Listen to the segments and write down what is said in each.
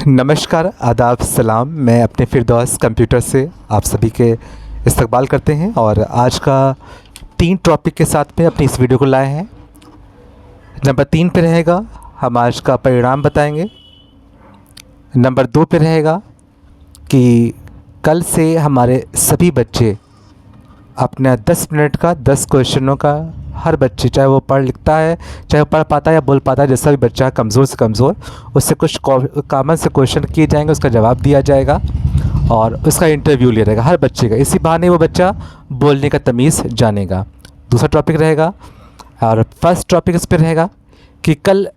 नमस्कार, आदाब, सलाम। मैं अपने फिरदौस कंप्यूटर से आप सभी के इस्तकबाल करते हैं और आज का 3 टॉपिक के साथ में अपनी इस वीडियो को लाए हैं। नंबर 3 पे रहेगा हम आज का परिणाम बताएंगे। नंबर 2 पे रहेगा कि कल से हमारे सभी बच्चे अपना 10 मिनट का 10 क्वेश्चनों का, हर बच्चे चाहे वो पढ़ लिखता है, चाहे वो पढ़ पाता है या बोल पाता है, जैसा भी बच्चा है कमज़ोर से कमज़ोर, उससे कुछ कॉमन से क्वेश्चन किए जाएंगे, उसका जवाब दिया जाएगा और उसका इंटरव्यू लिया जाएगा हर बच्चे का। इसी बहाने वो बच्चा बोलने का तमीज़ जानेगा। दूसरा टॉपिक रहेगा और फर्स्ट टॉपिक इस पर रहेगा कि कल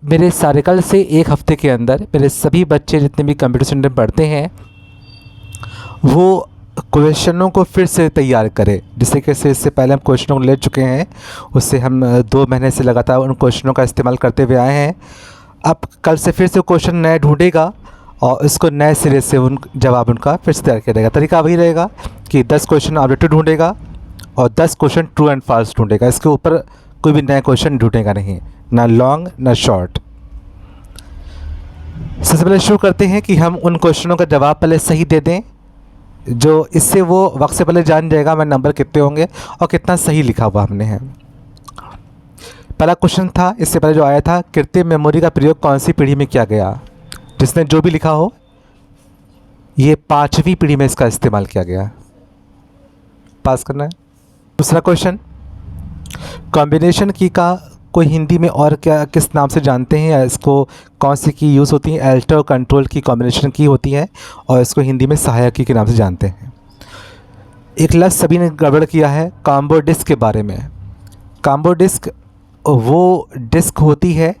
से 1 हफ़्ते के अंदर मेरे सभी बच्चे जितने भी कंप्यूटर सेंटर में पढ़ते हैं वो क्वेश्चनों को फिर से तैयार करें। जिससे कि इससे पहले हम क्वेश्चनों को ले चुके हैं, उससे हम 2 महीने से लगातार उन क्वेश्चनों का इस्तेमाल करते हुए आए हैं। अब कल से फिर से क्वेश्चन नए ढूंढेगा और इसको नए सिरे से जवाब उनका फिर से तैयार करेगा। तरीका वही रहेगा कि 10 क्वेश्चन ऑब्जेक्टिव ढूंढेगा और 10 क्वेश्चन ट्रू एंड फॉल्स ढूंढेगा। इसके ऊपर कोई भी नया क्वेश्चन ढूंढेगा नहीं, ना लॉन्ग ना शॉर्ट। सबसे पहले शुरू करते हैं कि हम उन क्वेश्चनों का जवाब पहले सही दे दें, जो इससे वो वक्त से पहले जान जाएगा हमारे नंबर कितने होंगे और कितना सही लिखा हुआ हमने है। पहला क्वेश्चन था इससे पहले जो आया था, कृत्रिम मेमोरी का प्रयोग कौन सी पीढ़ी में किया गया। जिसने जो भी लिखा हो, ये 5वीं पीढ़ी में इसका इस्तेमाल किया गया। पास करना है। दूसरा क्वेश्चन, कॉम्बिनेशन की का कोई हिंदी में और क्या किस नाम से जानते हैं, या इसको कौन सी की यूज़ होती है। एल्टर और कंट्रोल की कॉम्बिनेशन की होती है और इसको हिंदी में सहायक की के नाम से जानते हैं। एक लफ्ज़ सभी ने गड़बड़ किया है कॉम्बो डिस्क के बारे में। कॉम्बो डिस्क वो डिस्क होती है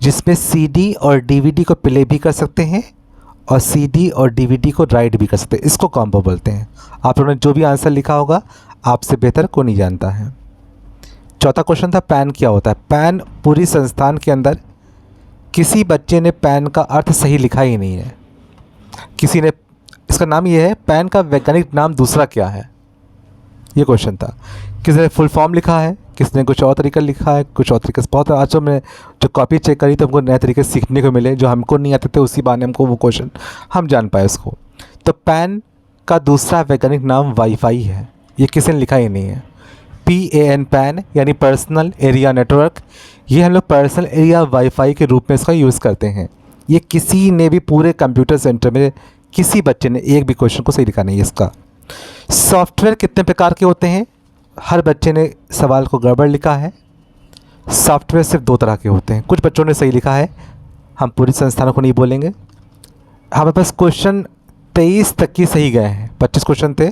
जिसमें सीडी और डीवीडी को प्ले भी कर सकते हैं और सीडी और डीवीडी को राइट भी कर सकते हैं। इसको कॉम्बो बोलते हैं। आप लोगों ने जो भी आंसर लिखा होगा आपसे बेहतर कोई नहीं जानता है। चौथा क्वेश्चन था पैन क्या होता है। पैन पूरी संस्थान के अंदर किसी बच्चे ने पैन का अर्थ सही लिखा ही नहीं है। किसी ने, इसका नाम ये है, पैन का वैज्ञानिक नाम दूसरा क्या है, ये क्वेश्चन था। किसी ने फुल फॉर्म लिखा है, किसी ने कुछ और तरीका लिखा है, कुछ और तरीके से। बहुत आज तो मैंने जो कॉपी चेक करी तो हमको नए तरीके सीखने को मिले, जो हमको नहीं आते थे उसी बहाने हमको वो क्वेश्चन हम जान पाए उसको। तो पैन का दूसरा वैज्ञानिक नाम वाईफाई है, ये किसी ने लिखा ही नहीं है। PAN पैन यानी पर्सनल एरिया नेटवर्क, ये हम लोग पर्सनल एरिया वाईफाई के रूप में इसका यूज़ करते हैं। ये किसी ने भी पूरे कंप्यूटर सेंटर में किसी बच्चे ने एक भी क्वेश्चन को सही लिखा नहीं है इसका। सॉफ्टवेयर कितने प्रकार के होते हैं, हर बच्चे ने सवाल को गड़बड़ लिखा है। सॉफ्टवेयर सिर्फ 2 तरह के होते हैं। कुछ बच्चों ने सही लिखा है, हम पूरी संस्थानों को नहीं बोलेंगे। हमारे पास क्वेश्चन 23 तक की सही गए हैं। 25 क्वेश्चन थे,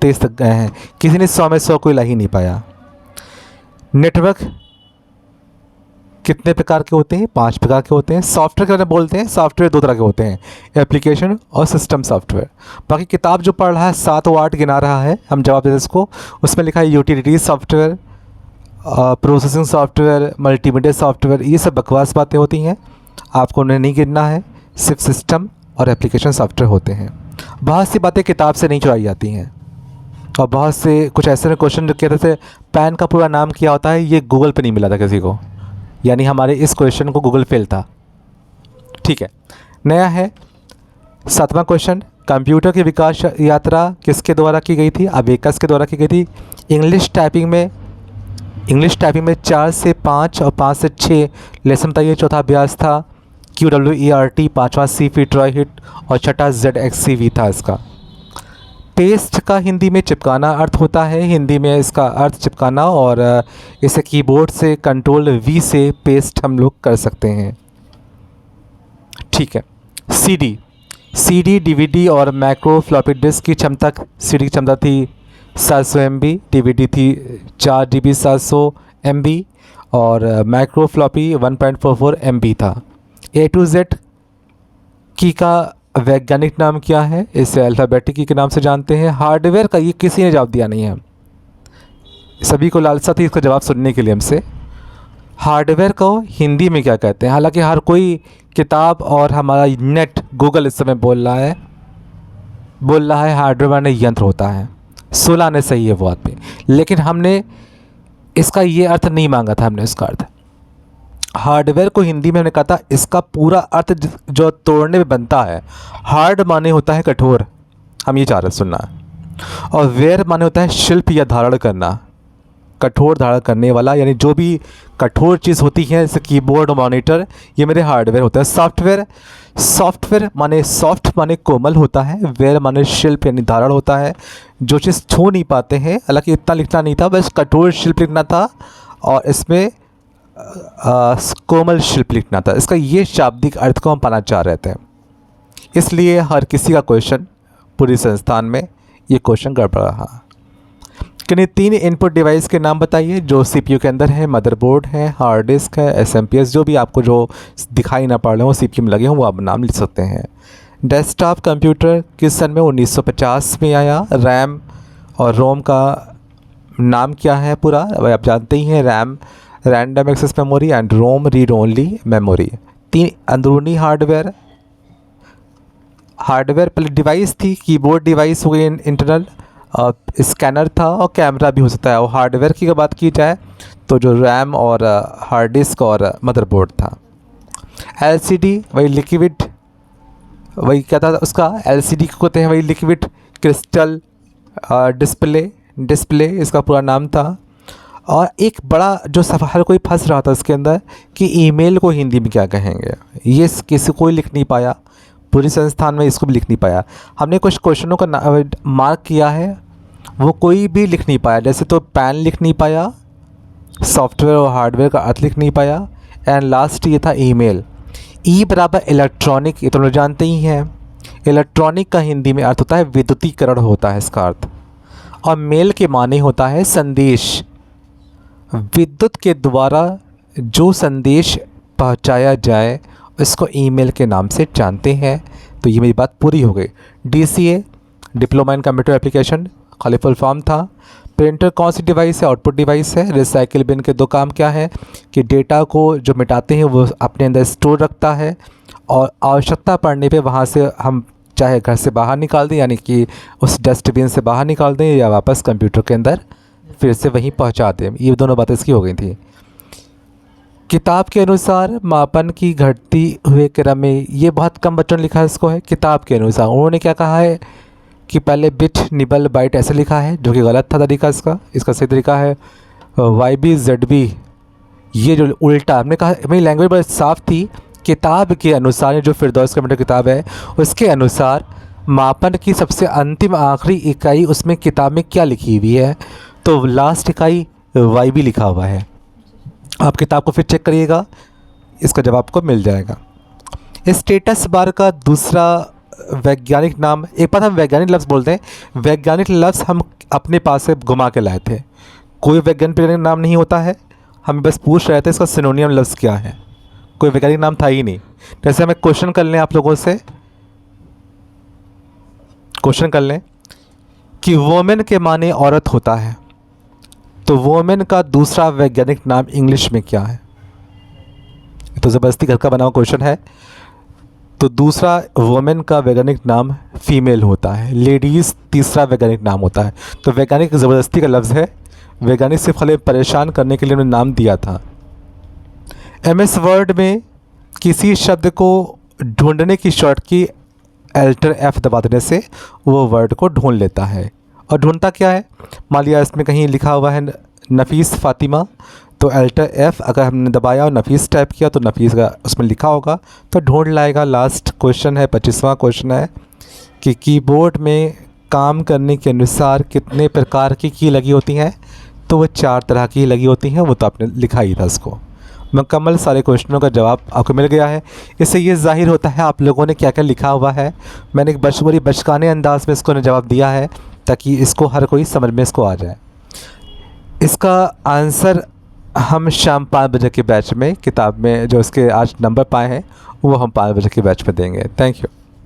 23 तक गए हैं। किसी ने 100 में 100 कोई ला ही नहीं पाया। नेटवर्क कितने प्रकार के होते हैं, 5 प्रकार के होते हैं। सॉफ्टवेयर के बारे में बोलते हैं, सॉफ्टवेयर 2 तरह के होते हैं, एप्लीकेशन और सिस्टम सॉफ्टवेयर। बाकी किताब जो पढ़ रहा है 7 और 8 गिना रहा है, हम जवाब देते इसको। उसमें लिखा है utility software, processing software, multimedia software. ये सब बकवास बातें होती हैं, आपको उन्हें नहीं गिनना है। सिर्फ सिस्टम और एप्लीकेशन सॉफ्टवेयर होते हैं। बहुत सी बातें किताब से नहीं चुराई जाती हैं और बहुत से कुछ ऐसे क्वेश्चन जो कहते थे पैन का पूरा नाम क्या होता है, ये गूगल पे नहीं मिला था किसी को, यानी हमारे इस क्वेश्चन को गूगल फेल था। ठीक है, नया है 7वां क्वेश्चन, कंप्यूटर की विकास यात्रा किसके द्वारा की गई थी। अबेकस के द्वारा की गई थी। इंग्लिश टाइपिंग में 4 से 5 और 5 से 6 लेसन बताइए। चौथा अभ्यास था QWERT, 5वां C फिट्रॉय हिट और 6ठा ZXCV था इसका। पेस्ट का हिंदी में चिपकाना अर्थ होता है। हिंदी में इसका अर्थ चिपकाना, और इसे कीबोर्ड से कंट्रोल V से पेस्ट हम लोग कर सकते हैं। ठीक है, CD, DVD और माइक्रो फ्लॉपी डिस्क की क्षमता, CD की क्षमता थी 700 MB, DVD थी 4 GB 700 MB और माइक्रो फ्लॉपी 1.44 MB था। A to Z की का वैज्ञानिक नाम क्या है, इसे अल्फ़ाबेटिक की के नाम से जानते हैं। हार्डवेयर का ये किसी ने जवाब दिया नहीं है, सभी को लालसा थी इसका जवाब सुनने के लिए हमसे। हार्डवेयर को हिंदी में क्या कहते हैं, हालांकि हर कोई किताब और हमारा नेट गूगल इस समय बोल रहा है हार्डवेयर माने यंत्र होता है। 16 ने सही है वो आदमी, लेकिन हमने इसका ये अर्थ नहीं मांगा था। हमने इसका अर्थ हार्डवेयर को हिंदी में हमने कहा था इसका पूरा अर्थ जो तोड़ने में बनता है, हार्ड माने होता है कठोर, हम ये चाह रहे सुनना, और वेयर माने होता है शिल्प या धारण करना, कठोर धारण करने वाला, यानी जो भी कठोर चीज़ होती है जैसे कीबोर्ड मॉनिटर, ये मेरे हार्डवेयर होता है। सॉफ्टवेयर, सॉफ्टवेयर माने सॉफ्ट माने कोमल होता है, वेयर माने शिल्प यानी धारण होता है, जो चीज़ छू नहीं पाते हैं। हालांकि इतना लिखना नहीं था, बस कठोर शिल्प लिखना था और इसमें कोमल शिल्प लिखना था। इसका ये शाब्दिक अर्थ को हम पाना चाह रहे थे, इसलिए हर किसी का क्वेश्चन पूरी संस्थान में ये क्वेश्चन गड़बड़ रहा। किन्हीं 3 इनपुट डिवाइस के नाम बताइए जो सीपीयू के अंदर है। मदरबोर्ड है, हार्ड डिस्क है, एसएमपीएस, जो भी आपको जो दिखाई ना पड़ रहे हो सीपीयू में लगे हों वो आप नाम लिख सकते हैं। डेस्कटॉप कंप्यूटर किस सन में 1950 में आया। रैम और रोम का नाम क्या है पूरा, आप जानते ही हैं। RAM random access memory and ROM read only memory. 3 अंदरूनी हार्डवेयर, हार्डवेयर पहले डिवाइस थी, कीबोर्ड डिवाइस हो गई इंटरनल, स्कैनर था और कैमरा भी हो सकता है। और हार्डवेयर की बात की जाए तो जो रैम और हार्ड डिस्क और मदरबोर्ड था। एलसीडी वही लिक्विड, वही क्या था उसका, एलसीडी को कहते हैं वही लिक्विड क्रिस्टल डिस्प्ले इसका पूरा नाम था। और एक बड़ा जो हर कोई फंस रहा था इसके अंदर कि ईमेल को हिंदी में क्या कहेंगे, ये किसी कोई लिख नहीं पाया, पूरी संस्थान में इसको भी लिख नहीं पाया। हमने कुछ क्वेश्चनों का मार्क किया है, वो कोई भी लिख नहीं पाया। जैसे तो पैन लिख नहीं पाया, सॉफ्टवेयर और हार्डवेयर का अर्थ लिख नहीं पाया, एंड लास्ट ये था ईमेल। ई बराबर इलेक्ट्रॉनिक, ये तो लोग जानते ही हैं। इलेक्ट्रॉनिक का हिंदी में अर्थ होता है विद्युतीकरण होता है इसका अर्थ, और मेल के माने होता है संदेश। विद्युत के द्वारा जो संदेश पहुंचाया जाए इसको ईमेल के नाम से जानते हैं। तो ये मेरी बात पूरी हो गई। DCA diploma in computer application खाली फुल फॉर्म था। प्रिंटर कौन सी डिवाइस है, आउटपुट डिवाइस है। रिसाइकिल बिन के 2 काम क्या है कि डेटा को जो मिटाते हैं वो अपने अंदर स्टोर रखता है और आवश्यकता पड़ने पे वहाँ से हम चाहे घर से बाहर निकाल दें, यानी कि उस डस्टबिन से बाहर निकाल दें, या वापस कंप्यूटर के अंदर फिर से वहीं पहुँचा दें। ये दोनों बातें इसकी हो गई थी। किताब के अनुसार मापन की घटती हुए क्रम में, ये बहुत कम बच्चों ने लिखा है इसको है। किताब के अनुसार उन्होंने क्या कहा है कि पहले बिट निबल बाइट ऐसे लिखा है, जो कि गलत था तरीका इसका। इसका सही तरीका है YB ZB, ये जो उल्टा हमने कहा। मेरी लैंग्वेज बहुत साफ थी। किताब के अनुसार जो फिरदौस कंप्यूटर किताब है उसके अनुसार मापन की सबसे अंतिम आखिरी इकाई उसमें किताब में क्या लिखी हुई है, तो लास्ट इकाई YB लिखा हुआ है। आप किताब को फिर चेक करिएगा, इसका जवाब आपको मिल जाएगा। स्टेटस बार का दूसरा वैज्ञानिक नाम, एक बार हम वैज्ञानिक लफ्ज़ बोलते हैं, वैज्ञानिक लफ्ज़ हम अपने पास से घुमा के लाए थे। कोई वैज्ञानिक नाम नहीं होता है, हम बस पूछ रहे थे इसका सिनोनियम लफ्ज़ क्या है, कोई वैज्ञानिक नाम था ही नहीं। जैसे हमें क्वेश्चन कर लें, आप लोगों से क्वेश्चन कर लें कि वोमेन के माने औरत होता है, तो वोमेन का दूसरा वैज्ञानिक नाम इंग्लिश में क्या है। तो ज़बरदस्ती घर का बना हुआ क्वेश्चन है। तो दूसरा वोमेन का वैज्ञानिक नाम फीमेल होता है, लेडीज़ तीसरा वैज्ञानिक नाम होता है। तो वैज्ञानिक ज़बरदस्ती का लफ्ज़ है, वैज्ञानिक सिर्फ खाली परेशान करने के लिए उन्होंने नाम दिया था। MS वर्ड में किसी शब्द को ढूंढने की शॉर्ट की Alt F दबा देने से वो वर्ड को ढूंढ लेता है। और ढूंढता क्या है, मान लिया इसमें कहीं लिखा हुआ है नफीस फ़ातिमा, तो Alt F अगर हमने दबाया और नफीस टाइप किया तो नफीस का उसमें लिखा होगा तो ढूंढ लाएगा। लास्ट क्वेश्चन है, 25वां क्वेश्चन है कि कीबोर्ड में काम करने के अनुसार कितने प्रकार की की लगी होती हैं, तो वो 4 तरह की लगी होती हैं। वो तो आपने लिखा ही था उसको। मुकम्मल सारे क्वेश्चनों का जवाब आपको मिल गया है। इससे ये जाहिर होता है आप लोगों ने क्या क्या लिखा हुआ है। मैंने एक बड़ी बचकाने अंदाज में इसको जवाब दिया है ताकि इसको हर कोई समझ में इसको आ जाए। इसका आंसर हम शाम 5 बजे के बैच में, किताब में जो इसके आज नंबर पाए हैं वो हम 5 बजे के बैच में देंगे। Thank you.